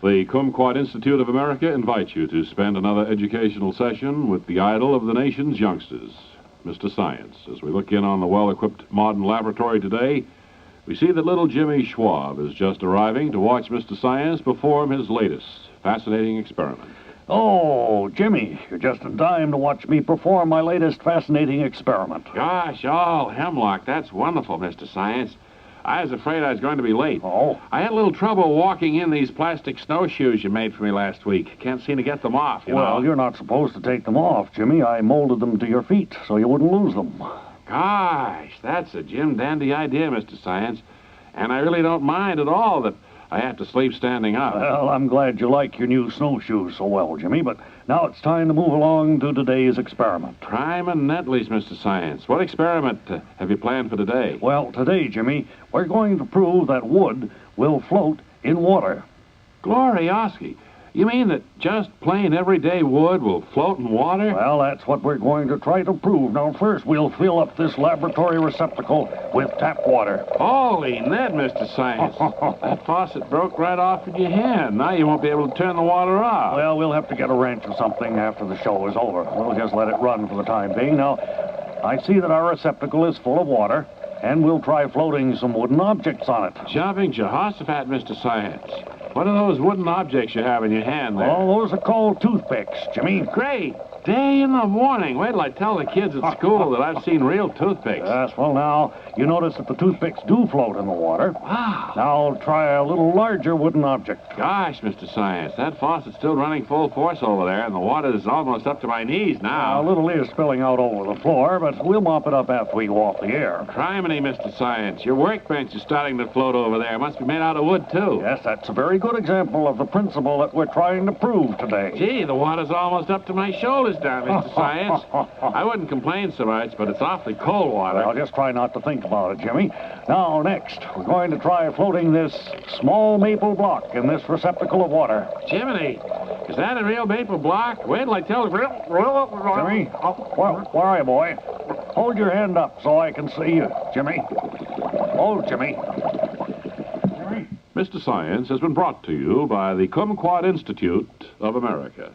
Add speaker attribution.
Speaker 1: The Kumquat Institute of America invites you to spend another educational session with the idol of the nation's youngsters, Mr. Science. As we look in on the well-equipped modern laboratory today, we see that little Jimmy Schwab is just arriving to watch Mr. Science perform his latest fascinating experiment.
Speaker 2: Oh, Jimmy, you're just in time to watch me perform my latest fascinating experiment.
Speaker 1: Gosh, all hemlock, that's wonderful, Mr. Science. I was afraid I was going to be late.
Speaker 2: Oh?
Speaker 1: I had a little trouble walking in these plastic snowshoes you made for me last week. Can't seem to get them off, you know.
Speaker 2: Well, you're not supposed to take them off, Jimmy. I molded them to your feet so you wouldn't lose them.
Speaker 1: Gosh, that's a Jim Dandy idea, Mr. Science. And I really don't mind at all that I have to sleep standing up.
Speaker 2: Well, I'm glad you like your new snowshoes so well, Jimmy, but now it's time to move along to today's experiment.
Speaker 1: Prime and Nettles, Mr. Science. What experiment have you planned for today?
Speaker 2: Well, today, Jimmy, we're going to prove that wood will float in water.
Speaker 1: Glorioski. You mean that just plain everyday wood will float in water?
Speaker 2: Well, that's what we're going to try to prove. Now, first, we'll fill up this laboratory receptacle with tap water.
Speaker 1: Holy Ned, Mr. Science. That faucet broke right off in your hand. Now you won't be able to turn the water off.
Speaker 2: Well, we'll have to get a wrench or something after the show is over. We'll just let it run for the time being. Now, I see that our receptacle is full of water, and we'll try floating some wooden objects on it.
Speaker 1: Jumping Jehoshaphat, Mr. Science. What are those wooden objects you have in your hand there?
Speaker 2: Oh, those are called toothpicks, Jimmy.
Speaker 1: Great day in the morning. Wait till I tell the kids at school that I've seen real toothpicks.
Speaker 2: Yes, well, now, you notice that the toothpicks do float in the water.
Speaker 1: Wow.
Speaker 2: Now, try a little larger wooden object.
Speaker 1: Gosh, Mr. Science, that faucet's still running full force over there, and the water is almost up to my knees now.
Speaker 2: A little is spilling out over the floor, but we'll mop it up after we go off the air.
Speaker 1: Criminy, Mr. Science. Your workbench is starting to float over there. It must be made out of wood, too.
Speaker 2: Yes, that's a very good example of the principle that we're trying to prove today.
Speaker 1: Gee, the water's almost up to my shoulders down, Mr. Science. I wouldn't complain so much, but it's awfully cold water.
Speaker 2: Well, just try not to think about it, Jimmy. Now, next, we're going to try floating this small maple block in this receptacle of water.
Speaker 1: Jiminy, is that a real maple block? Wait till I tell you.
Speaker 2: Jimmy, where are you, boy? Hold your hand up so I can see you, Jimmy. Oh, Jimmy.
Speaker 1: Mr. Science has been brought to you by the Kumquat Institute of America.